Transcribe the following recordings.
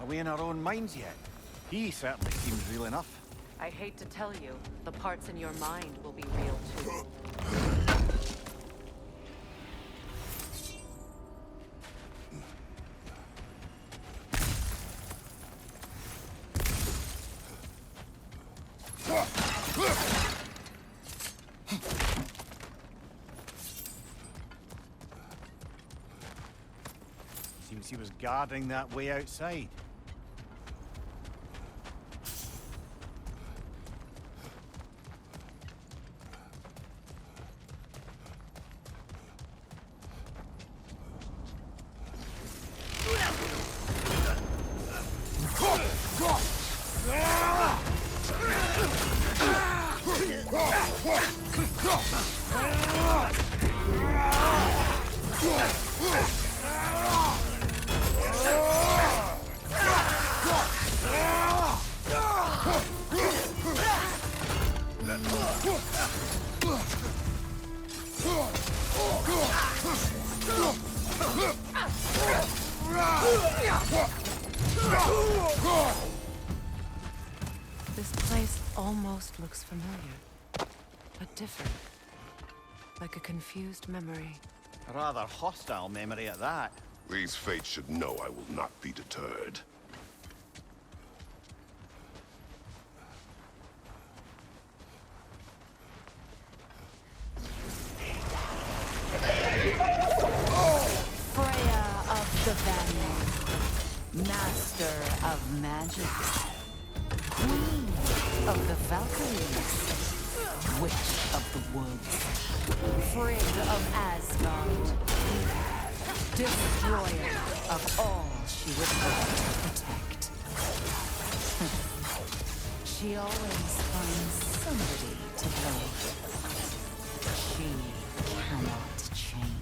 Are we in our own minds yet? He certainly seems real enough. I hate to tell you, the parts in your mind will be real too. Seems he was guarding that way outside. This place almost looks familiar, but different. Like a confused memory. A rather hostile memory at that. These fates should know I will not be deterred. Freya of the Vanir, Master of Magic, Queen of the Valkyries, Witch of the Woods, Frigg of Asgard, Destroyer of all she would hope to protect. She always finds somebody to blame. She cannot change.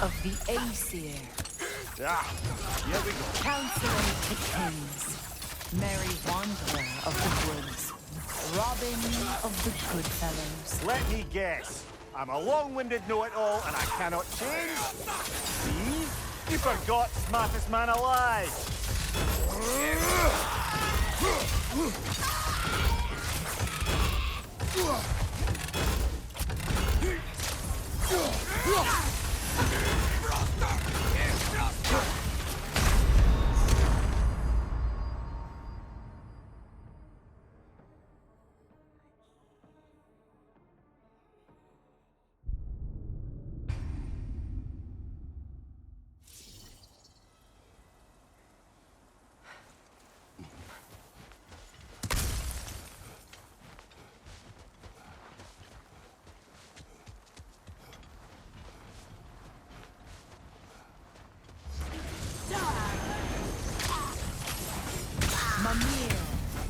Of the Aesir. Here we go. Counselor to Kings. Merry Wanderer of the Woods. Robin of the Goodfellows. Let me guess. I'm a long-winded know-it-all and I cannot change. See? You forgot smartest man alive.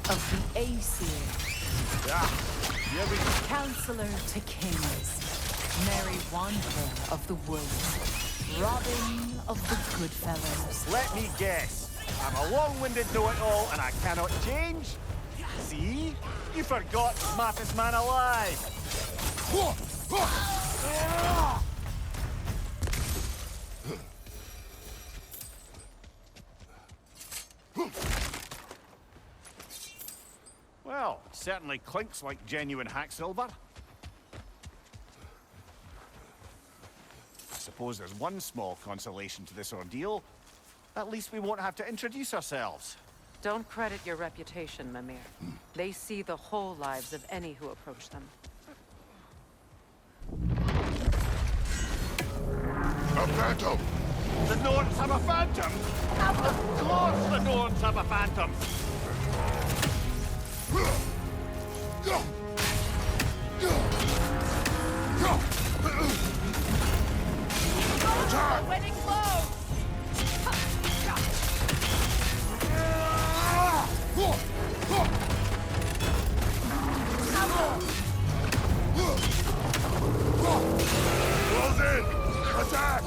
Of the Aesir. Here we go. Counselor to Kings. Merry Wanderer of the Woods. Robin of the Goodfellows. Let me guess. I'm a long-winded know-it-all and I cannot change. See? You forgot smartest man alive. Well, certainly clinks like genuine hack silver. I suppose there's one small consolation to this ordeal. At least we won't have to introduce ourselves. Don't credit your reputation, Mimir. They see the whole lives of any who approach them. A phantom! The Norns have a phantom? Of course the Norns have a phantom! We're winning close! Close in! Attack!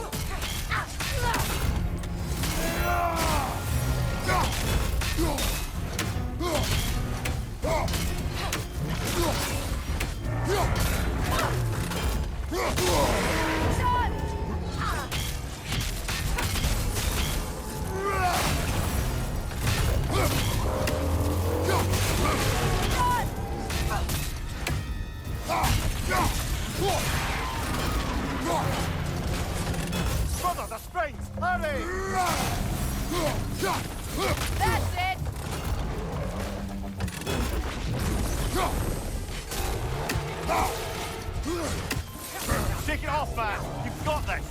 Brother, the springs! Hurry! That's it! Take it off, man! You've got this!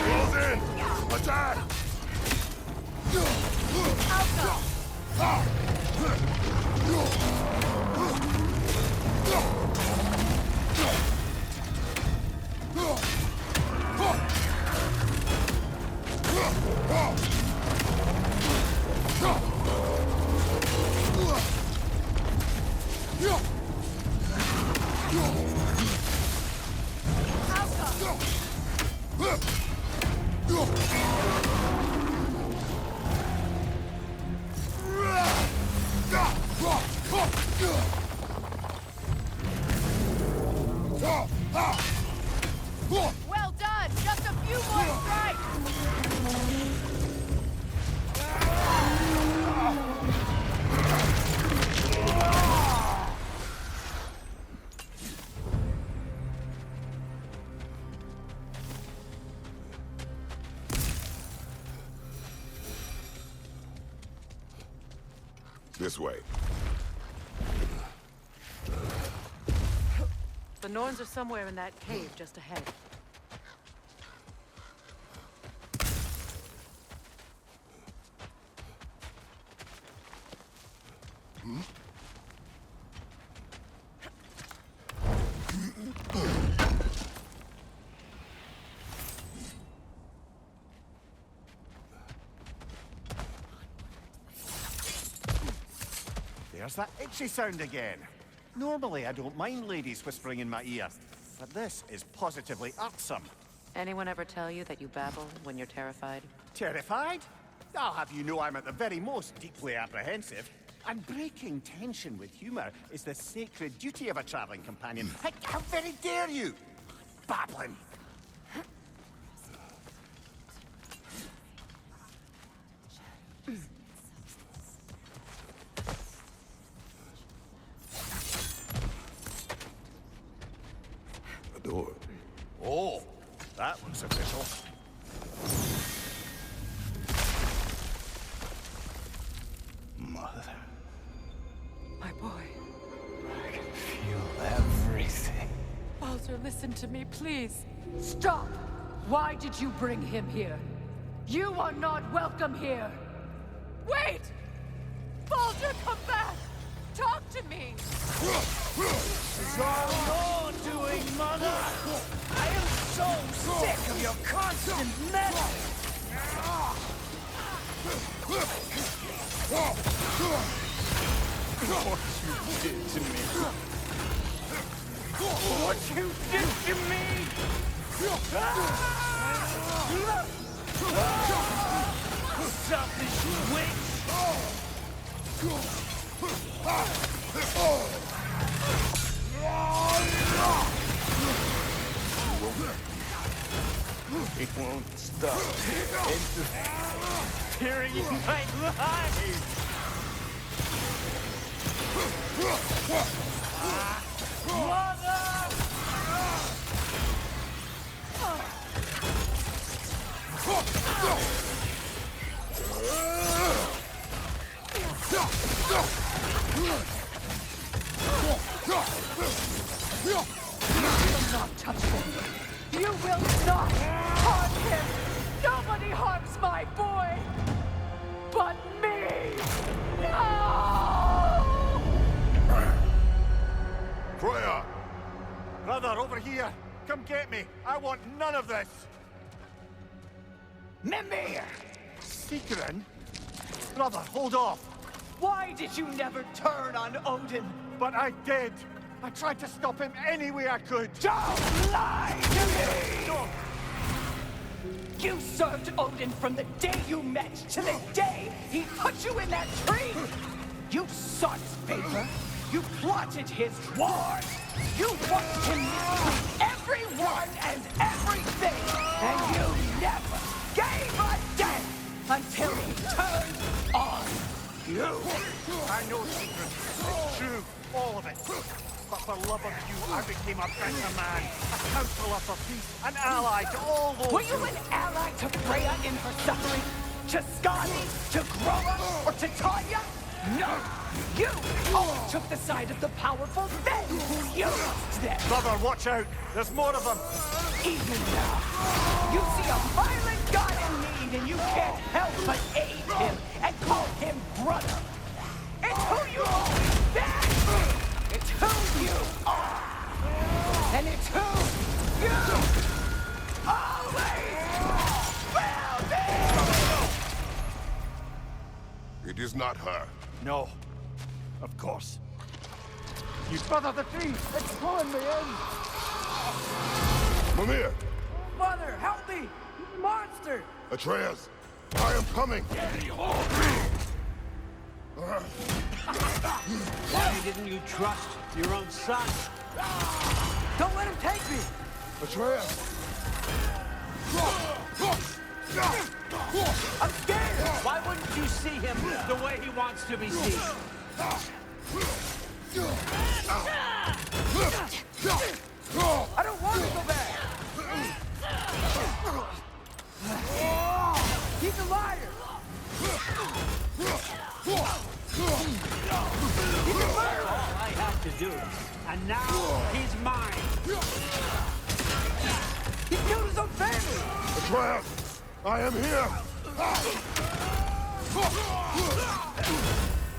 Close in! Attack! Well done! Just a few more strikes! This way. The Norns are somewhere in that cave just ahead. There's that itchy sound again. Normally I don't mind ladies whispering in my ear, but this is positively irksome. Anyone ever tell you that you babble when you're terrified? Terrified? I'll have you know I'm at the very most deeply apprehensive. And breaking tension with humor is the sacred duty of a traveling companion. How very dare you! Babbling! A door. Oh, that looks official. Mother, My boy. I can feel everything. Baldur, listen to me, please. Stop! Why did you bring him here? You are not welcome here! Wait! Baldur, come back! Talk to me! It's all your doing, Mother! I am so sick of your constant meddling! What you did to me! What you did to me! Selfish witch! It won't stop. Interfering in my life! You will not touch him. You will not harm him. Nobody harms my boy, but me. No! Freya! Brother, over here! Come get me! I want none of this! Mimir! Sigrun? Brother, hold off! Why did you never turn on Odin? But I did! I tried to stop him any way I could! Don't lie to me! No. You served Odin from the day you met to the day he put you in that tree! You sought his favor. You plotted his wars. You watched him mistreat everyone and everything. And you never gave a damn until he turned on you. I know, Sigrun. It's true. All of it. But for love of you, I became a better man. A counselor for peace. An ally to all those... Were you an ally to Freya in her suffering? To Skadi? To Groa? Or to Tanya? No! You always took the side of the powerful, then used them! Brother, watch out! There's more of them! Even now, you see a violent god in need and you can't help but aid him and call him brother! It's who you always been! It's who you are! And it's who you always will be! It is not her. No. Of course. You brother the tree! It's pulling me in! Mimir! Mother, help me! Monster! Atreus! I am coming! Why didn't you trust your own son? Don't let him take me! Atreus! I'm scared! Why wouldn't you see him the way he wants to be seen? I don't want to go back! He's a liar! He's a murderer! All I have to do. And now he's mine. He killed his own family! Atreus! I am here!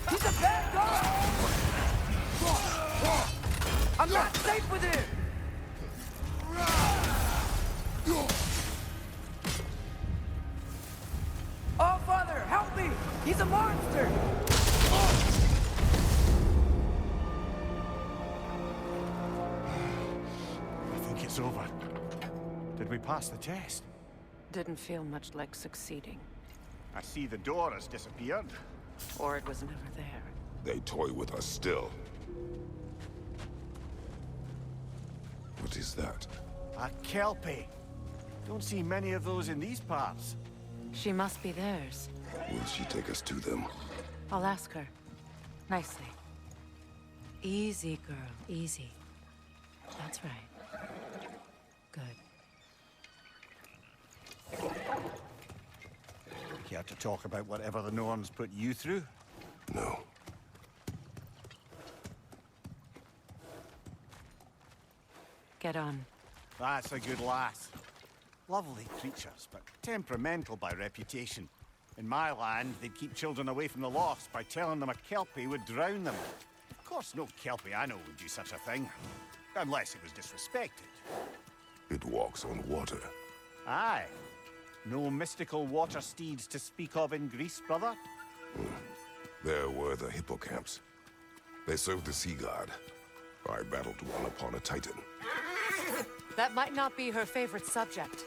He's a bad guy! I'm not safe with him! Oh, Father, help me! He's a monster! I think it's over. Did we pass the test? Didn't feel much like succeeding. I see the door has disappeared. Or it was never there. They toy with us still. What is that? A Kelpie. Don't see many of those in these parts. She must be theirs. Will she take us to them? I'll ask her. Nicely. Easy, girl. Easy. That's right. Good. Care to talk about whatever the Norns put you through? No. Get on. That's a good lass. Lovely creatures, but temperamental by reputation. In my land, they'd keep children away from the lost by telling them a Kelpie would drown them. Of course, no Kelpie I know would do such a thing. Unless it was disrespected. It walks on water. Aye. No mystical water steeds to speak of in Greece, brother? There were the hippocamps. They served the sea god. I battled one upon a titan. That might not be her favorite subject.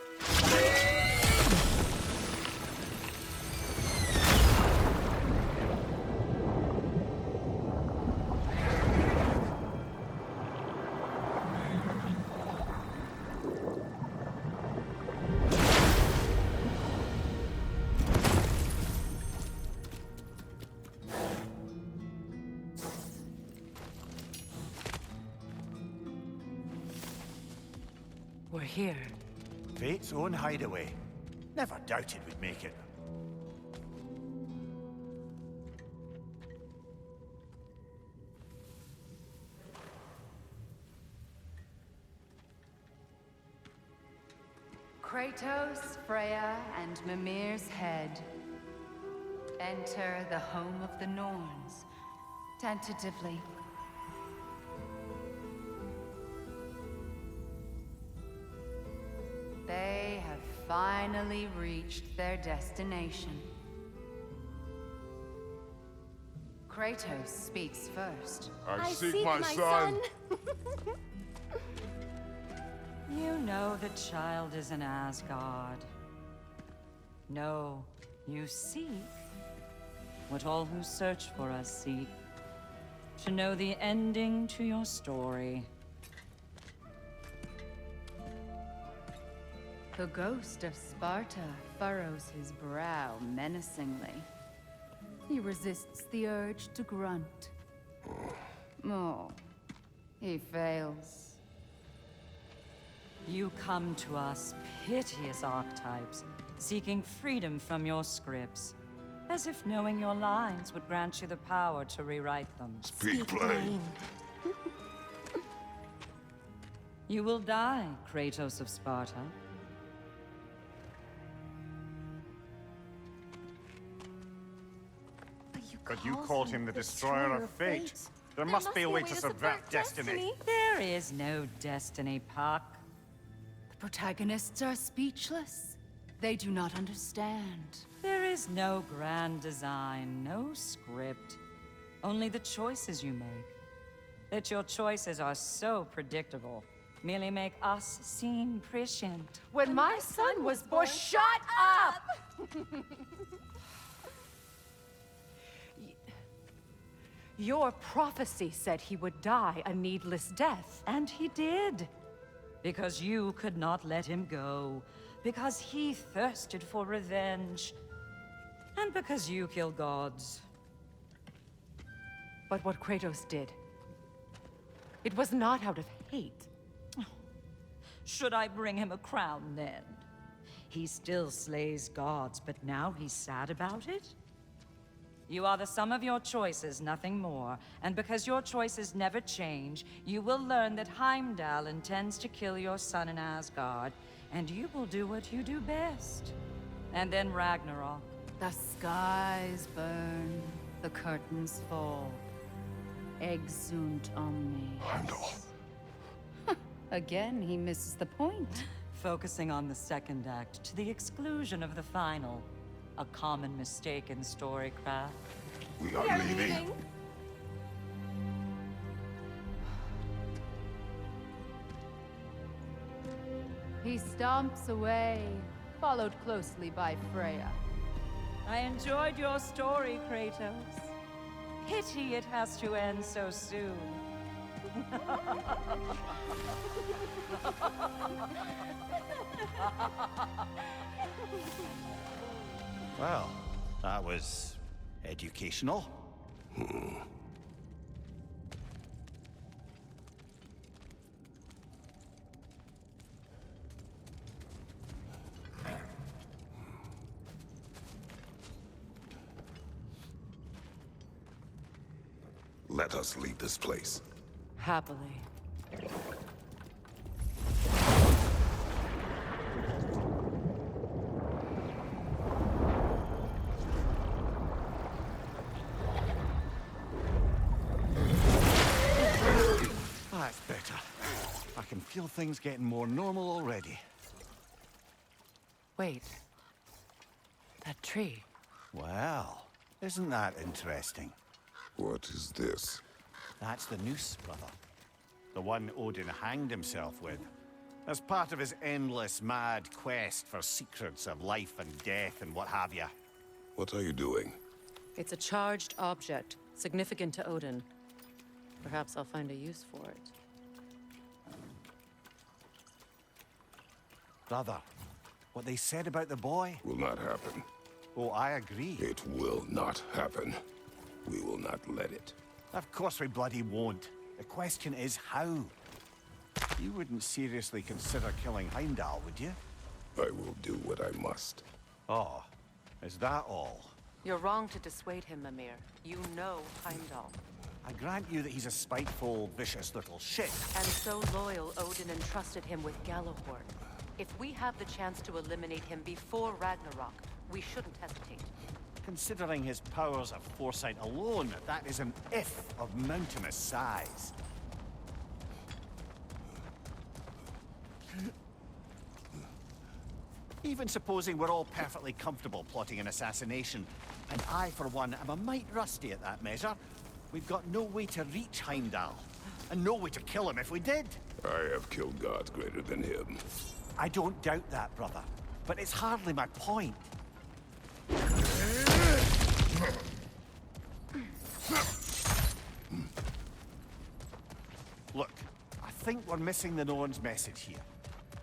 We're here. Fate's own hideaway. Never doubted we'd make it. Kratos, Freya, and Mimir's head. Enter the home of the Norns, tentatively. They have finally reached their destination. Kratos speaks first. I seek my son. You know the child is in Asgard. No, you seek what all who search for us seek. To know the ending to your story. The ghost of Sparta furrows his brow menacingly. He resists the urge to grunt. Oh, he fails. You come to us, piteous archetypes, seeking freedom from your scripts. As if knowing your lines would grant you the power to rewrite them. Speak plain. You will die, Kratos of Sparta. But you called him the Destroyer of Fate. There must be a way to subvert destiny. There is no destiny, Puck. The protagonists are speechless. They do not understand. There is no grand design, no script. Only the choices you make. That your choices are so predictable merely make us seem prescient. When my son was born, shut up! Your prophecy said he would die a needless death. And he did. Because you could not let him go. Because he thirsted for revenge. And because you kill gods. But what Kratos did, it was not out of hate. Should I bring him a crown then? He still slays gods, but now he's sad about it? You are the sum of your choices, nothing more. And because your choices never change, you will learn that Heimdall intends to kill your son in Asgard, and you will do what you do best. And then Ragnarok. The skies burn, the curtains fall. Exunt omnes. Heimdall. Again, he misses the point. Focusing on the second act to the exclusion of the final. A common mistake in storycraft. We are leaving. He stomps away, followed closely by Freya. I enjoyed your story, Kratos. Pity it has to end so soon. Well, that was educational. Let us leave this place. Happily. That's better. I can feel things getting more normal already. Wait. That tree. Well, isn't that interesting? What is this? That's the noose, brother. The one Odin hanged himself with. As part of his endless, mad quest for secrets of life and death and what have you. What are you doing? It's a charged object, significant to Odin. Perhaps I'll find a use for it. Brother, what they said about the boy? Will not happen. Oh, I agree. It will not happen. We will not let it. Of course we bloody won't. The question is how. You wouldn't seriously consider killing Heimdall, would you? I will do what I must. Oh, is that all? You're wrong to dissuade him, Mimir. You know Heimdall. I grant you that he's a spiteful, vicious little shit. And so loyal, Odin entrusted him with Gjallarhorn. If we have the chance to eliminate him before Ragnarok, we shouldn't hesitate. Considering his powers of foresight alone, that is an if of mountainous size. Even supposing we're all perfectly comfortable plotting an assassination, and I, for one, am a mite rusty at that measure, we've got no way to reach Heimdall, and no way to kill him if we did. I have killed gods greater than him. I don't doubt that, brother, but it's hardly my point. Look, I think we're missing the Norn's message here.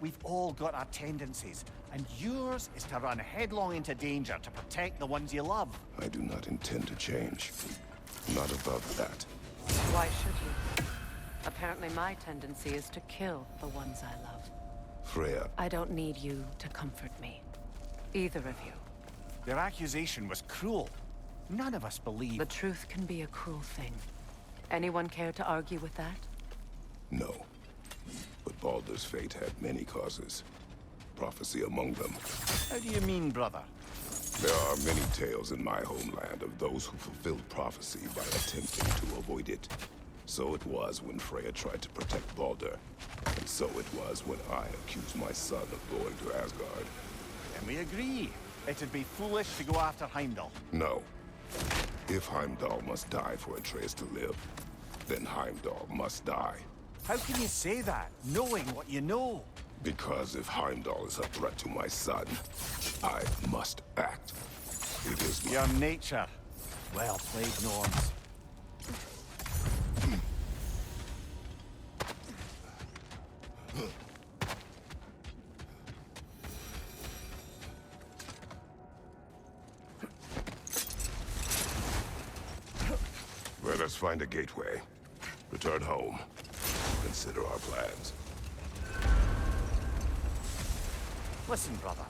We've all got our tendencies, and yours is to run headlong into danger to protect the ones you love. I do not intend to change. Not above that. Why should you? Apparently my tendency is to kill the ones I love. Freya, I don't need you to comfort me. Either of you. Their accusation was cruel. None of us believe. The truth can be a cruel thing. Anyone care to argue with that? no. But Baldur's fate had many causes. Prophecy among them. How do you mean, brother? There are many tales in my homeland of those who fulfilled prophecy by attempting to avoid it. So it was when Freya tried to protect Baldur. And so it was when I accused my son of going to Asgard. And we agree. It'd be foolish to go after Heimdall. No. If Heimdall must die for Atreus to live, then Heimdall must die. How can you say that, knowing what you know? Because if Heimdall is a threat to my son, I must act. It is my... Your nature. Well played, Norns. Let us find a gateway. Return home. Consider our plans. Listen, brother.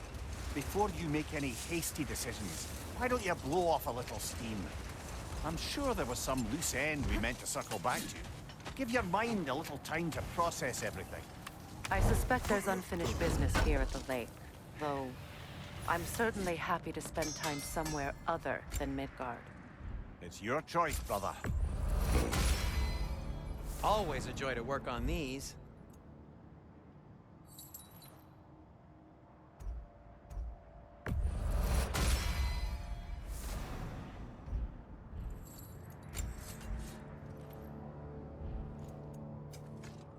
Before you make any hasty decisions, why don't you blow off a little steam? I'm sure there was some loose end we meant to circle back to. Give your mind a little time to process everything. I suspect there's unfinished business here at the lake, though I'm certainly happy to spend time somewhere other than Midgard. It's your choice, brother. Always a joy to work on these.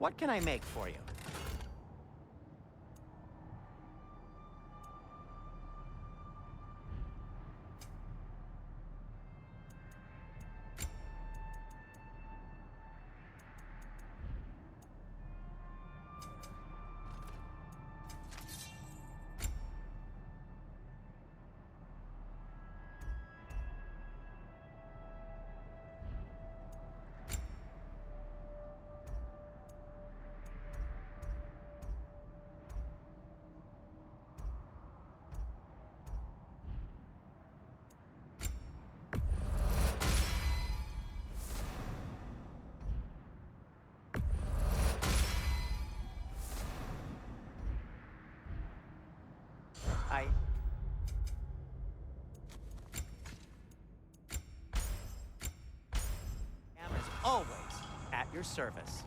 What can I make for you? I am, as always, at your service.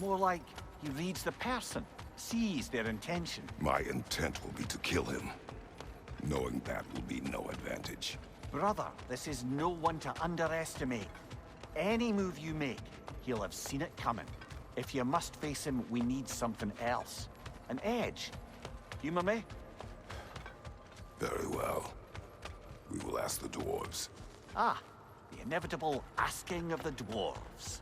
More like he reads the person, sees their intention. My intent will be to kill him. Knowing that will be no advantage. Brother, this is no one to underestimate. Any move you make, he'll have seen it coming. If you must face him, we need something else. An edge. Humor me? Very well. We will ask the dwarves. Ah, the inevitable asking of the dwarves.